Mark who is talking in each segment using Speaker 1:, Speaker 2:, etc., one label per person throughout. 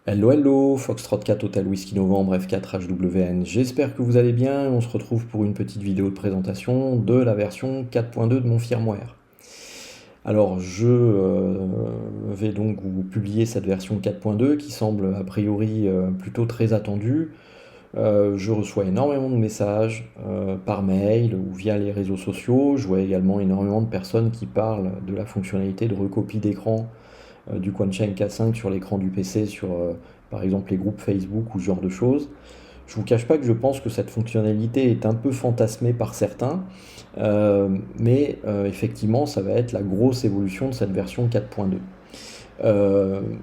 Speaker 1: Hello, hello, Foxtrot 4 Hotel Whisky Novembre F4 HWN. J'espère que vous allez bien. On se retrouve pour une petite vidéo de présentation de la version 4.2 de mon firmware. Alors, je vais donc vous publier cette version 4.2 qui semble a priori plutôt très attendue. Je reçois énormément de messages par mail ou via les réseaux sociaux. Je vois également énormément de personnes qui parlent de la fonctionnalité de recopie d'écran du Quansheng K5 sur l'écran du PC, sur par exemple les groupes Facebook ou ce genre de choses. Je ne vous cache pas que je pense que cette fonctionnalité est un peu fantasmée par certains, mais effectivement, ça va être la grosse évolution de cette version 4.2.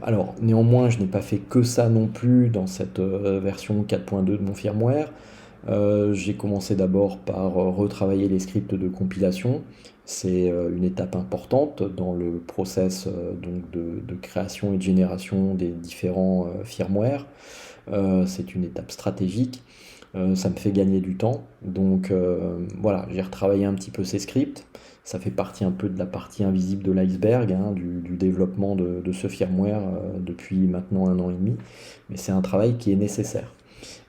Speaker 1: Alors, néanmoins, je n'ai pas fait que ça non plus dans cette version 4.2 de mon firmware. J'ai commencé d'abord par retravailler les scripts de compilation. C'est une étape importante dans le process donc de création et de génération des différents firmware. C'est une étape stratégique. Ça me fait gagner du temps. Donc voilà, j'ai retravaillé un petit peu ces scripts. Ça fait partie un peu de la partie invisible de l'iceberg, hein, du développement de ce firmware depuis maintenant 1 an et demi. Mais c'est un travail qui est nécessaire.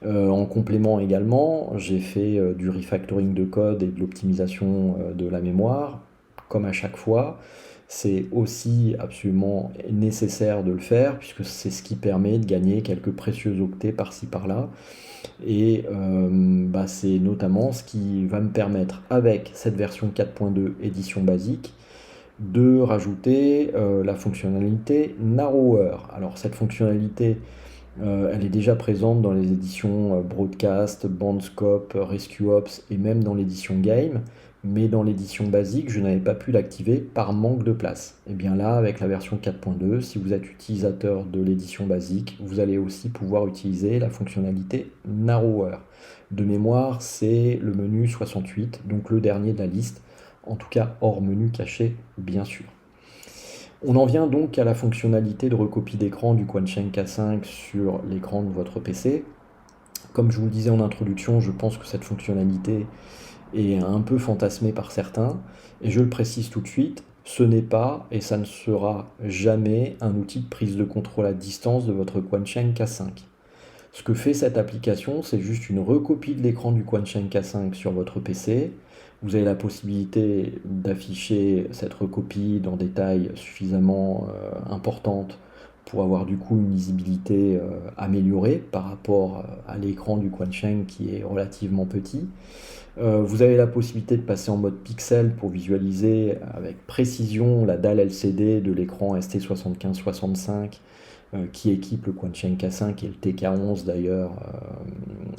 Speaker 1: En complément également, j'ai fait du refactoring de code et de l'optimisation de la mémoire. Comme à chaque fois, c'est aussi absolument nécessaire de le faire puisque c'est ce qui permet de gagner quelques précieux octets par-ci par-là. Et c'est notamment ce qui va me permettre, avec cette version 4.2 édition basique, de rajouter la fonctionnalité Narrower. Alors cette fonctionnalité, elle est déjà présente dans les éditions Broadcast, Bandscope, Rescue Ops et même dans l'édition Game, mais dans l'édition basique, je n'avais pas pu l'activer par manque de place. Et bien là, avec la version 4.2, si vous êtes utilisateur de l'édition basique, vous allez aussi pouvoir utiliser la fonctionnalité Narrower. De mémoire, c'est le menu 68, donc le dernier de la liste, en tout cas hors menu caché, bien sûr. On en vient donc à la fonctionnalité de recopie d'écran du Quansheng K5 sur l'écran de votre PC. Comme je vous le disais en introduction, je pense que cette fonctionnalité est un peu fantasmée par certains, et je le précise tout de suite, ce n'est pas et ça ne sera jamais un outil de prise de contrôle à distance de votre Quansheng K5. Ce que fait cette application, c'est juste une recopie de l'écran du Quansheng K5 sur votre PC. Vous avez la possibilité d'afficher cette recopie dans des tailles suffisamment importantes pour avoir du coup une lisibilité améliorée par rapport à l'écran du Quansheng qui est relativement petit. Vous avez la possibilité de passer en mode pixel pour visualiser avec précision la dalle LCD de l'écran ST7565 qui équipe le Quansheng K5 et le TK11 d'ailleurs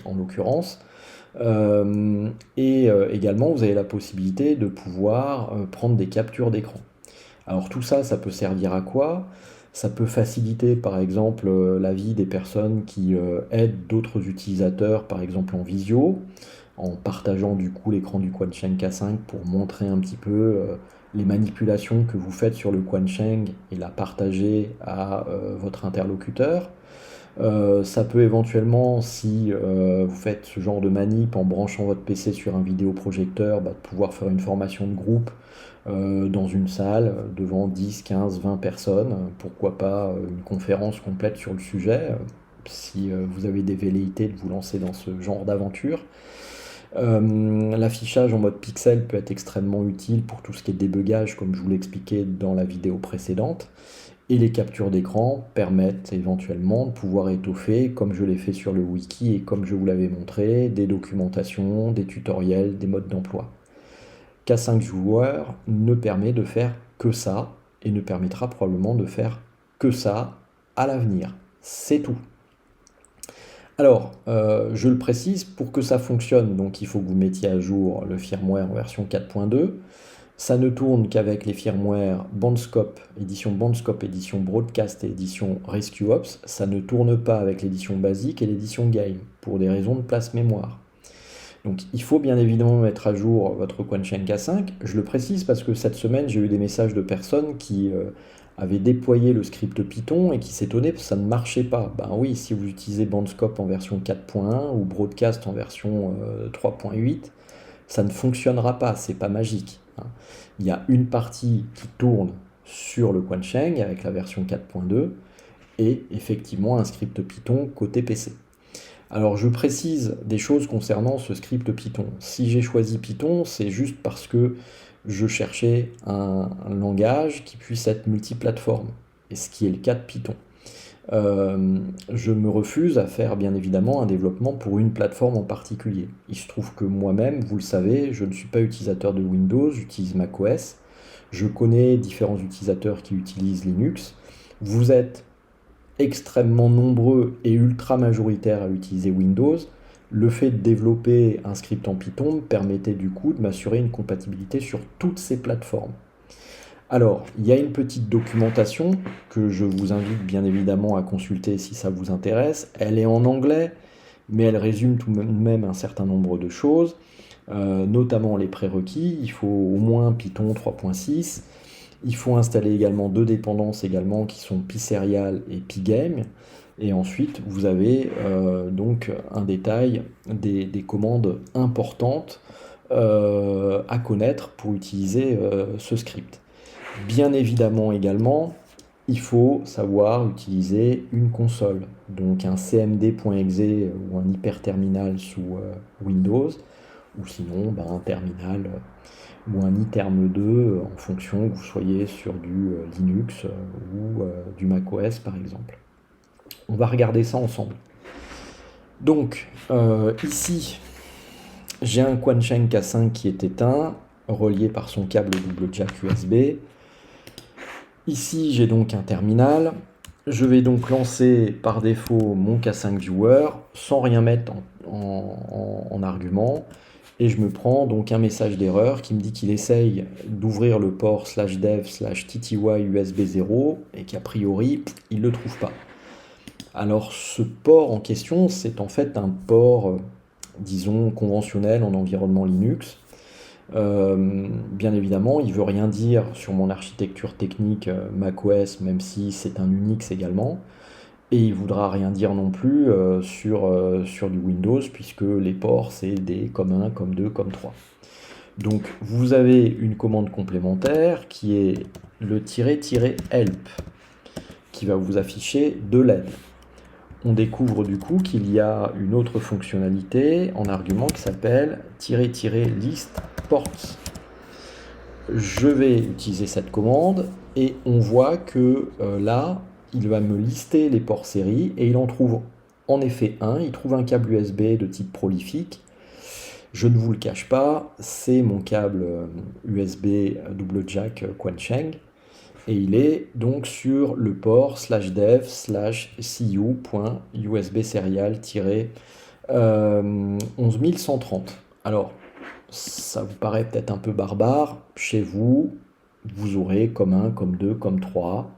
Speaker 1: en l'occurrence. Également, vous avez la possibilité de pouvoir prendre des captures d'écran. Alors tout ça, ça peut servir à quoi? Ça peut faciliter par exemple la vie des personnes qui aident d'autres utilisateurs, par exemple en visio, en partageant du coup l'écran du Quansheng K5 pour montrer un petit peu les manipulations que vous faites sur le Quansheng et la partager à votre interlocuteur. Ça peut éventuellement, si vous faites ce genre de manip en branchant votre PC sur un vidéoprojecteur, de pouvoir faire une formation de groupe dans une salle devant 10, 15, 20 personnes. Pourquoi pas une conférence complète sur le sujet, si vous avez des velléités de vous lancer dans ce genre d'aventure. L'affichage en mode pixel peut être extrêmement utile pour tout ce qui est débugage, comme je vous l'expliquais dans la vidéo précédente. Et les captures d'écran permettent éventuellement de pouvoir étoffer, comme je l'ai fait sur le wiki et comme je vous l'avais montré, des documentations, des tutoriels, des modes d'emploi. K5 joueur ne permet de faire que ça et ne permettra probablement de faire que ça à l'avenir. C'est tout. Alors, je le précise, pour que ça fonctionne, donc il faut que vous mettiez à jour le firmware en version 4.2. Ça ne tourne qu'avec les firmware Bandscope, édition Broadcast et édition Rescue Ops. Ça ne tourne pas avec l'édition basique et l'édition Game, pour des raisons de place mémoire. Donc il faut bien évidemment mettre à jour votre Quansheng K5. Je le précise parce que cette semaine, j'ai eu des messages de personnes qui avaient déployé le script Python et qui s'étonnaient parce que ça ne marchait pas. Ben oui, si vous utilisez Bandscope en version 4.1 ou Broadcast en version 3.8, ça ne fonctionnera pas, c'est pas magique, hein. Il y a une partie qui tourne sur le Quansheng avec la version 4.2 et effectivement un script Python côté PC. Alors je précise des choses concernant ce script Python. Si j'ai choisi Python, c'est juste parce que je cherchais un langage qui puisse être multiplateforme, et ce qui est le cas de Python. Je me refuse à faire bien évidemment un développement pour une plateforme en particulier. Il se trouve que moi-même, vous le savez, je ne suis pas utilisateur de Windows, j'utilise macOS. Je connais différents utilisateurs qui utilisent Linux. Vous êtes extrêmement nombreux et ultra majoritaires à utiliser Windows. Le fait de développer un script en Python me permettait du coup de m'assurer une compatibilité sur toutes ces plateformes. Alors, il y a une petite documentation que je vous invite bien évidemment à consulter si ça vous intéresse. Elle est en anglais, mais elle résume tout de même un certain nombre de choses, notamment les prérequis. Il faut au moins Python 3.6. Il faut installer également deux dépendances également qui sont Pyserial et Pygame. Et ensuite, vous avez donc un détail des commandes importantes à connaître pour utiliser ce script. Bien évidemment également, il faut savoir utiliser une console, donc un cmd.exe ou un hyperterminal sous Windows, ou sinon un terminal ou un iterm2 en fonction que vous soyez sur du Linux ou du macOS par exemple. On va regarder ça ensemble. Donc ici, j'ai un Quansheng K5 qui est éteint, relié par son câble double jack USB. Ici, j'ai donc un terminal. Je vais donc lancer par défaut mon K5 Viewer sans rien mettre en argument. Et je me prends donc un message d'erreur qui me dit qu'il essaye d'ouvrir le port /dev/tty USB 0 et qu'a priori, il ne le trouve pas. Alors ce port en question, c'est en fait un port, disons, conventionnel en environnement Linux. Bien évidemment, il ne veut rien dire sur mon architecture technique macOS, même si c'est un Unix également. Et il ne voudra rien dire non plus sur du Windows, puisque les ports, c'est des comme 1, comme 2, comme 3. Donc vous avez une commande complémentaire qui est le "-help", qui va vous afficher de l'aide. On découvre du coup qu'il y a une autre fonctionnalité en argument qui s'appelle "-list ports". Je vais utiliser cette commande et on voit que là, il va me lister les ports série et il en trouve en effet un. Il trouve un câble USB de type prolifique. Je ne vous le cache pas, c'est mon câble USB double jack Quansheng. Et il est donc sur le port /dev/cu.usb serial-11130. Alors, ça vous paraît peut-être un peu barbare. Chez vous, vous aurez comme 1, comme 2, comme 3,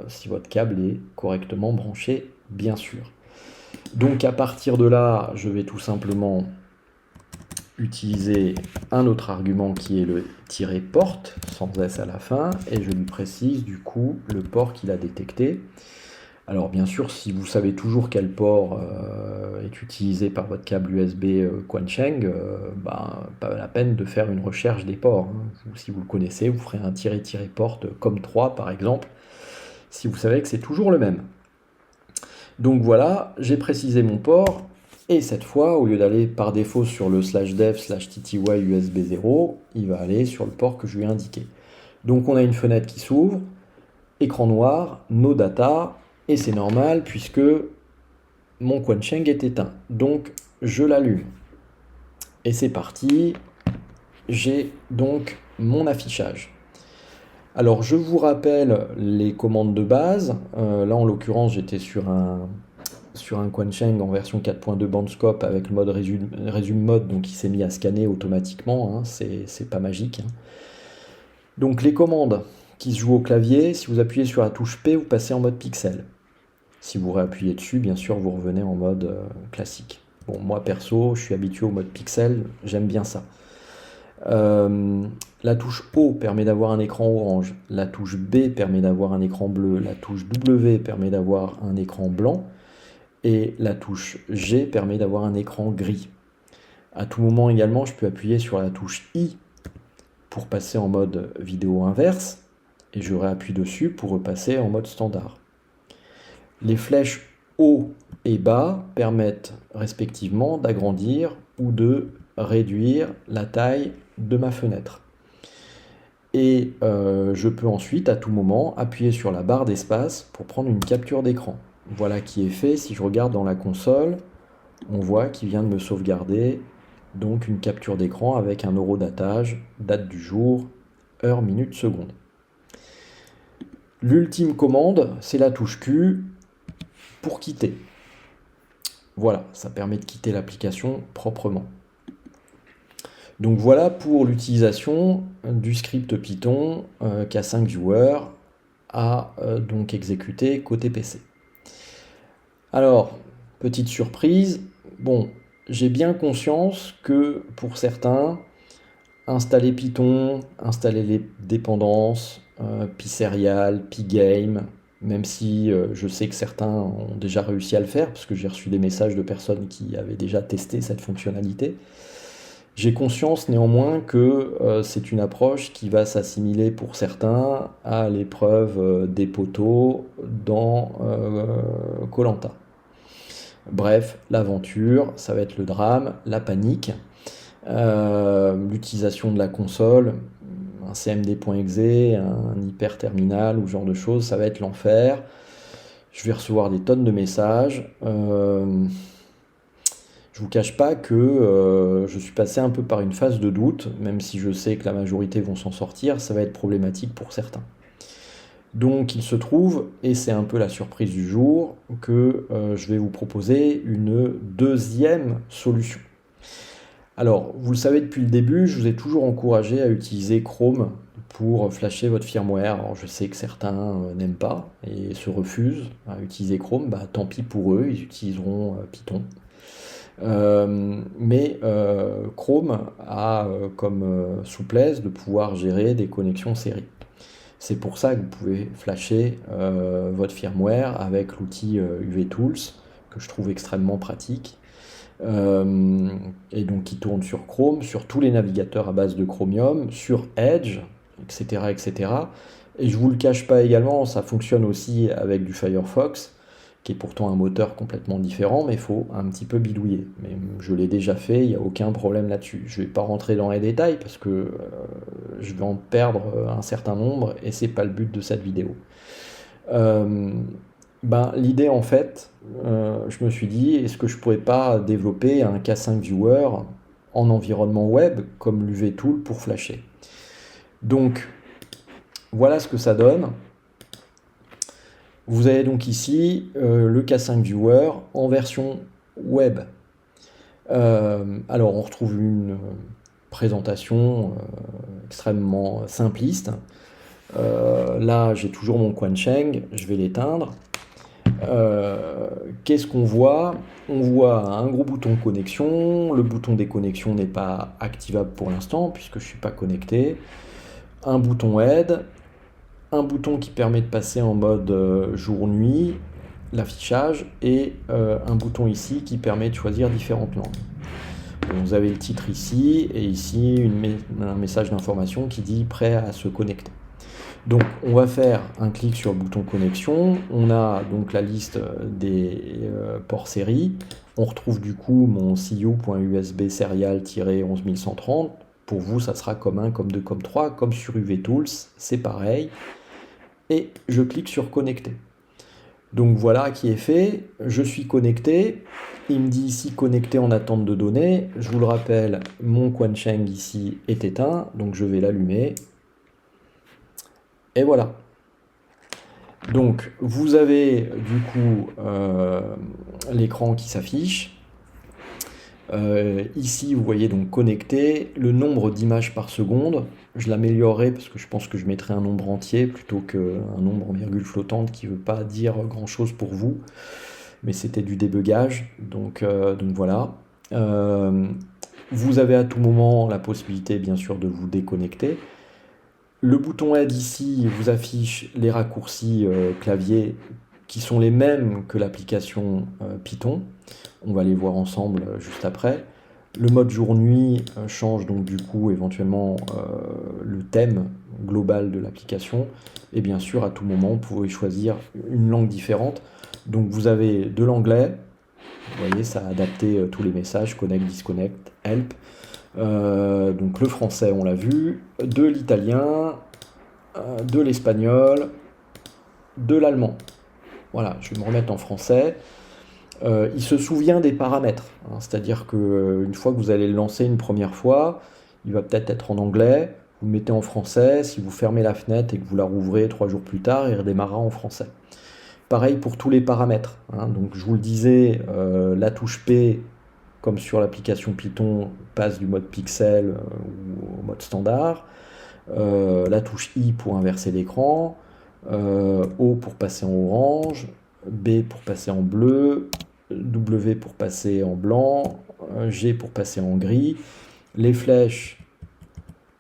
Speaker 1: si votre câble est correctement branché, bien sûr. Donc à partir de là, je vais tout simplement utiliser un autre argument qui est le "port", sans S à la fin, et je lui précise du coup le port qu'il a détecté. Alors bien sûr, si vous savez toujours quel port est utilisé par votre câble USB Quansheng, pas la peine de faire une recherche des ports. Si vous le connaissez, vous ferez un "-port" comme 3 par exemple, si vous savez que c'est toujours le même. Donc voilà, j'ai précisé mon port, et cette fois, au lieu d'aller par défaut sur le /dev/tty USB 0, il va aller sur le port que je lui ai indiqué. Donc on a une fenêtre qui s'ouvre, écran noir, no data, et c'est normal puisque mon Quansheng est éteint. Donc je l'allume. Et c'est parti, j'ai donc mon affichage. Alors je vous rappelle les commandes de base. Là en l'occurrence j'étais sur un Quansheng en version 4.2 Bandscope avec le mode Resume Mode, donc il s'est mis à scanner automatiquement, c'est pas magique. Donc les commandes qui se jouent au clavier, si vous appuyez sur la touche P, vous passez en mode pixel. Si vous réappuyez dessus, bien sûr, vous revenez en mode classique. Bon, moi perso, je suis habitué au mode pixel, j'aime bien ça. La touche O permet d'avoir un écran orange, la touche B permet d'avoir un écran bleu, la touche W permet d'avoir un écran blanc, et la touche G permet d'avoir un écran gris. À tout moment également, je peux appuyer sur la touche I pour passer en mode vidéo inverse, et je réappuie dessus pour repasser en mode standard. Les flèches haut et bas permettent respectivement d'agrandir ou de réduire la taille de ma fenêtre. Et je peux ensuite, à tout moment, appuyer sur la barre d'espace pour prendre une capture d'écran. Voilà qui est fait. Si je regarde dans la console, on voit qu'il vient de me sauvegarder donc une capture d'écran avec un horodatage, date du jour, heure, minute, seconde. L'ultime commande, c'est la touche Q pour quitter. Voilà, ça permet de quitter l'application proprement. Donc voilà pour l'utilisation du script Python K5Viewer à donc exécuter côté PC. Alors, petite surprise, bon, j'ai bien conscience que pour certains, installer Python, installer les dépendances, Pyserial, Pygame, même si je sais que certains ont déjà réussi à le faire, parce que j'ai reçu des messages de personnes qui avaient déjà testé cette fonctionnalité. J'ai conscience néanmoins que c'est une approche qui va s'assimiler pour certains à l'épreuve des poteaux dans koh. Bref, l'aventure, ça va être le drame, la panique, l'utilisation de la console, un cmd.exe, un hyperterminal ou ce genre de choses, ça va être l'enfer. Je vais recevoir des tonnes de messages. Je vous cache pas que je suis passé un peu par une phase de doute, même si je sais que la majorité vont s'en sortir, ça va être problématique pour certains. Donc il se trouve, et c'est un peu la surprise du jour, que je vais vous proposer une deuxième solution. Alors, vous le savez depuis le début, je vous ai toujours encouragé à utiliser Chrome pour flasher votre firmware. Alors je sais que certains n'aiment pas et se refusent à utiliser Chrome, bah, tant pis pour eux, ils utiliseront Python. Mais Chrome a comme souplesse de pouvoir gérer des connexions série. C'est pour ça que vous pouvez flasher votre firmware avec l'outil UV-Tools, que je trouve extrêmement pratique, et donc qui tourne sur Chrome, sur tous les navigateurs à base de Chromium, sur Edge, etc. etc. Et je vous le cache pas également, ça fonctionne aussi avec du Firefox, qui est pourtant un moteur complètement différent, mais il faut un petit peu bidouiller. Mais je l'ai déjà fait, il n'y a aucun problème là-dessus. Je ne vais pas rentrer dans les détails parce que je vais en perdre un certain nombre et c'est pas le but de cette vidéo. L'idée en fait, je me suis dit, est-ce que je pourrais pas développer un K5Viewer en environnement web comme l'UV-Tool pour flasher. Donc voilà ce que ça donne. Vous avez donc ici le K5Viewer en version web. Alors on retrouve une présentation extrêmement simpliste. Là j'ai toujours mon Quansheng, je vais l'éteindre. Qu'est-ce qu'on voit? On voit un gros bouton connexion. Le bouton déconnexion n'est pas activable pour l'instant puisque je ne suis pas connecté. Un bouton aide, un bouton qui permet de passer en mode jour-nuit, l'affichage, et un bouton ici qui permet de choisir différentes langues. Donc, vous avez le titre ici, et ici un message d'information qui dit prêt à se connecter. Donc on va faire un clic sur le bouton connexion, on a donc la liste des ports série, on retrouve du coup mon CU.USB serial-11130, pour vous ça sera comme 1, comme 2, comme 3, comme sur UV-Tools, c'est pareil, et je clique sur connecter. Donc voilà qui est fait, je suis connecté, il me dit ici connecté en attente de données, je vous le rappelle, mon Quansheng ici est éteint, donc je vais l'allumer. Et voilà. Donc vous avez du coup l'écran qui s'affiche. Ici vous voyez donc connecté, le nombre d'images par seconde. Je l'améliorerai parce que je pense que je mettrai un nombre entier plutôt qu'un nombre en virgule flottante qui ne veut pas dire grand chose pour vous. Mais c'était du débugage, donc voilà. Vous avez à tout moment la possibilité bien sûr de vous déconnecter. Le bouton aide ici vous affiche les raccourcis clavier qui sont les mêmes que l'application Python. On va les voir ensemble juste après. Le mode jour-nuit change donc du coup éventuellement le thème global de l'application. Et bien sûr à tout moment vous pouvez choisir une langue différente. Donc vous avez de l'anglais, vous voyez, ça a adapté tous les messages, connect, disconnect, help. Donc le français, on l'a vu, de l'italien, de l'espagnol, de l'allemand. Voilà, je vais me remettre en français. Il se souvient des paramètres, hein, c'est-à-dire qu'une fois que vous allez le lancer une première fois, il va peut-être être en anglais, vous le mettez en français, si vous fermez la fenêtre et que vous la rouvrez 3 jours plus tard, il redémarrera en français. Pareil pour tous les paramètres, hein. Donc je vous le disais, la touche P, comme sur l'application Python, passe du mode pixel au mode standard. La touche I pour inverser l'écran, O pour passer en orange, B pour passer en bleu, W pour passer en blanc, G pour passer en gris, les flèches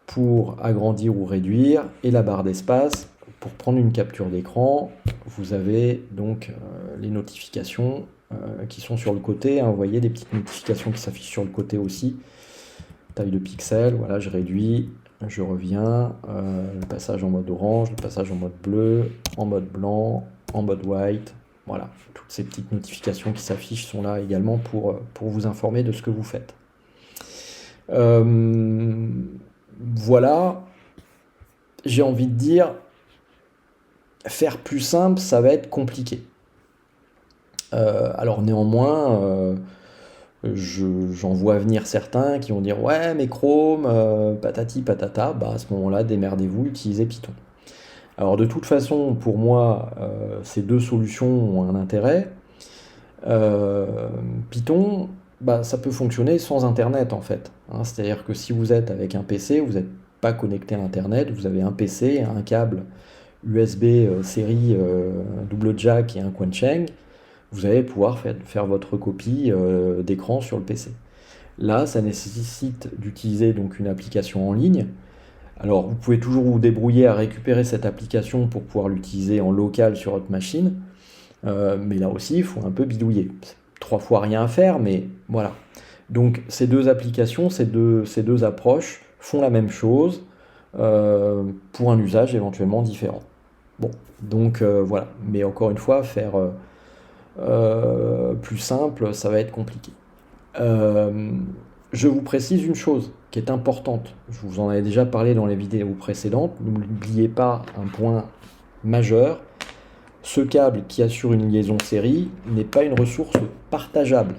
Speaker 1: pour agrandir ou réduire, et la barre d'espace pour prendre une capture d'écran. Vous avez donc les notifications qui sont sur le côté, hein. Vous voyez des petites notifications qui s'affichent sur le côté aussi. Taille de pixels, voilà, je réduis, je reviens, le passage en mode orange, le passage en mode bleu, en mode blanc, en mode white. Voilà, toutes ces petites notifications qui s'affichent sont là également pour vous informer de ce que vous faites. Voilà, j'ai envie de dire, faire plus simple, ça va être compliqué. Alors néanmoins, j'en vois venir certains qui vont dire ouais mais Chrome, patati patata, bah à ce moment-là démerdez-vous, utilisez Python. Alors de toute façon, pour moi, ces deux solutions ont un intérêt. Python, bah, ça peut fonctionner sans Internet en fait, hein. C'est-à-dire que si vous êtes avec un PC, vous n'êtes pas connecté à Internet, vous avez un PC, un câble USB série double jack et un Quansheng, vous allez pouvoir faire votre copie d'écran sur le PC. Là, ça nécessite d'utiliser donc une application en ligne. Alors, vous pouvez toujours vous débrouiller à récupérer cette application pour pouvoir l'utiliser en local sur votre machine. Mais là aussi, il faut un peu bidouiller. 3 fois rien à faire, mais voilà. Donc, ces deux applications, ces deux approches font la même chose pour un usage éventuellement différent. Bon, donc voilà. Mais encore une fois, faire plus simple, ça va être compliqué. Je vous précise une chose qui est importante. Je vous en avais déjà parlé dans les vidéos précédentes. N'oubliez pas un point majeur. Ce câble qui assure une liaison série n'est pas une ressource partageable.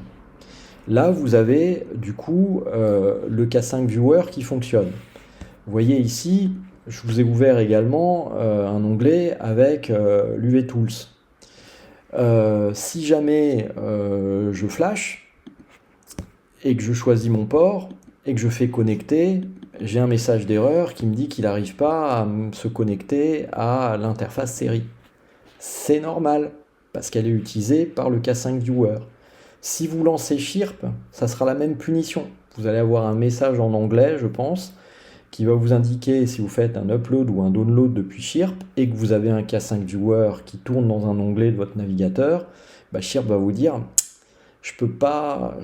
Speaker 1: Là, vous avez du coup le K5 Viewer qui fonctionne. Vous voyez ici, je vous ai ouvert également un onglet avec l'UV Tools. Si jamais je flash et que je choisis mon port et que je fais connecter, j'ai un message d'erreur qui me dit qu'il n'arrive pas à se connecter à l'interface série. C'est normal, parce qu'elle est utilisée par le K5 Viewer. Si vous lancez Chirp, ça sera la même punition. Vous allez avoir un message en anglais, je pense, qui va vous indiquer si vous faites un upload ou un download depuis Chirp et que vous avez un K5 Viewer qui tourne dans un onglet de votre navigateur, bah Chirp va vous dire je peux pas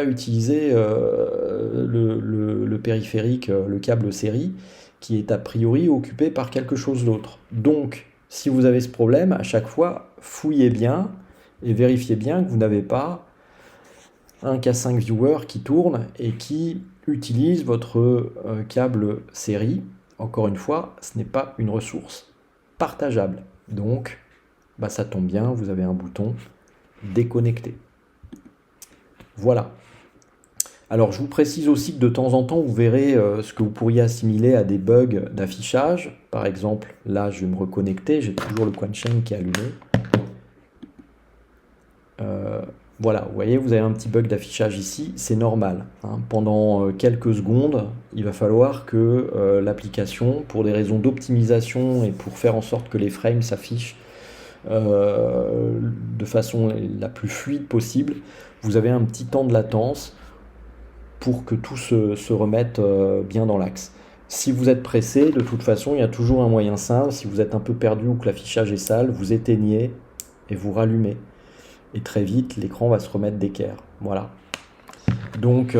Speaker 1: utiliser le périphérique, le câble série, qui est a priori occupé par quelque chose d'autre. Donc, si vous avez ce problème, à chaque fois, fouillez bien et vérifiez bien que vous n'avez pas un K5 Viewer qui tourne et qui utilise votre câble série. Encore une fois, ce n'est pas une ressource partageable. Donc, bah, ça tombe bien, vous avez un bouton déconnecter. Voilà. Alors je vous précise aussi que de temps en temps vous verrez ce que vous pourriez assimiler à des bugs d'affichage. Par exemple, là je vais me reconnecter, j'ai toujours le Quansheng qui est allumé. Voilà, vous voyez, vous avez un petit bug d'affichage ici, c'est normal, hein. Pendant quelques secondes, il va falloir que l'application, pour des raisons d'optimisation et pour faire en sorte que les frames s'affichent de façon la plus fluide possible, vous avez un petit temps de latence pour que tout se remette bien dans l'axe. Si vous êtes pressé, de toute façon, il y a toujours un moyen simple. Si vous êtes un peu perdu ou que l'affichage est sale, vous éteignez et vous rallumez. Et très vite, l'écran va se remettre d'équerre. Voilà. Donc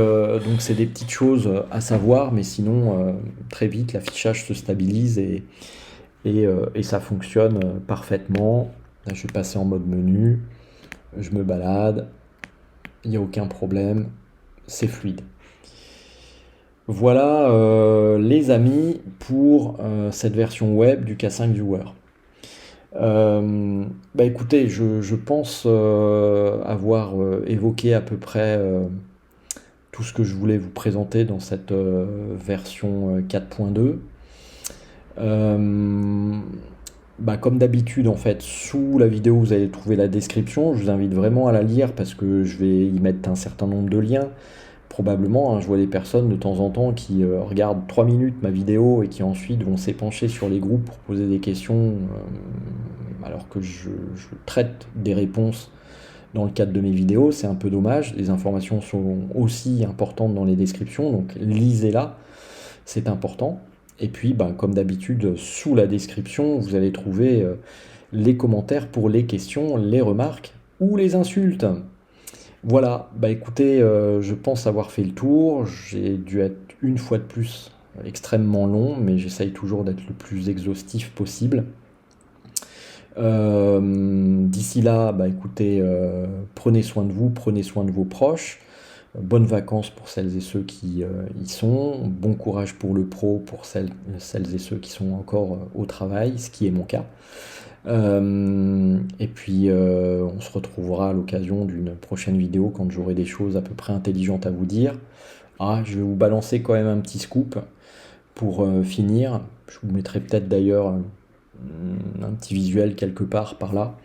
Speaker 1: c'est des petites choses à savoir, mais sinon, très vite, l'affichage se stabilise et ça fonctionne parfaitement. Là, je vais passer en mode menu, je me balade, il n'y a aucun problème, c'est fluide. Voilà les amis pour cette version web du K5 Viewer. Bah écoutez, je pense avoir évoqué à peu près tout ce que je voulais vous présenter dans cette version 4.2. Bah, comme d'habitude, en fait, sous la vidéo, vous allez trouver la description. Je vous invite vraiment à la lire parce que je vais y mettre un certain nombre de liens. Probablement, hein, je vois des personnes de temps en temps qui regardent 3 minutes ma vidéo et qui ensuite vont s'épancher sur les groupes pour poser des questions alors que je traite des réponses dans le cadre de mes vidéos. C'est un peu dommage. Les informations sont aussi importantes dans les descriptions, donc lisez-la, c'est important. Et puis, bah, comme d'habitude, sous la description, vous allez trouver les commentaires pour les questions, les remarques ou les insultes. Voilà, bah écoutez, je pense avoir fait le tour. J'ai dû être une fois de plus extrêmement long, mais j'essaye toujours d'être le plus exhaustif possible. D'ici là, bah écoutez, prenez soin de vous, prenez soin de vos proches. Bonnes vacances pour celles et ceux qui y sont. Bon courage pour le pro, pour celles et ceux qui sont encore au travail, ce qui est mon cas. Et puis on se retrouvera à l'occasion d'une prochaine vidéo quand j'aurai des choses à peu près intelligentes à vous dire. Ah, je vais vous balancer quand même un petit scoop pour finir. Je vous mettrai peut-être d'ailleurs un petit visuel quelque part par là.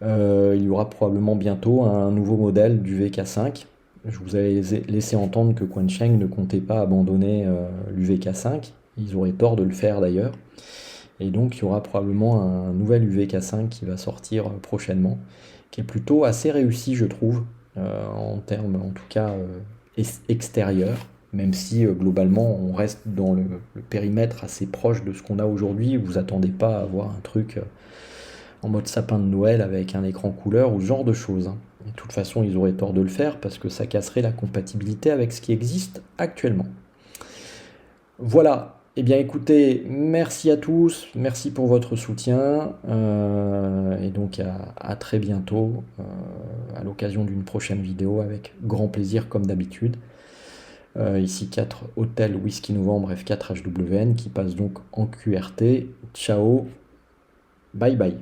Speaker 1: Il y aura probablement bientôt un nouveau modèle du VK5. Je vous avais laissé entendre que Quansheng ne comptait pas abandonner l'UVK5. Ils auraient tort de le faire d'ailleurs. Et donc il y aura probablement un nouvel UVK5 qui va sortir prochainement, qui est plutôt assez réussi je trouve, en termes en tout cas extérieurs, même si globalement on reste dans le périmètre assez proche de ce qu'on a aujourd'hui. Vous attendez pas à avoir un truc en mode sapin de Noël avec un écran couleur ou ce genre de choses, hein. De toute façon, ils auraient tort de le faire parce que ça casserait la compatibilité avec ce qui existe actuellement. Voilà, eh bien écoutez, merci à tous, merci pour votre soutien, et donc à très bientôt à l'occasion d'une prochaine vidéo avec grand plaisir comme d'habitude. Ici 4 Hôtel Whisky Novembre F4 HWN qui passe donc en QRT. Ciao, bye bye.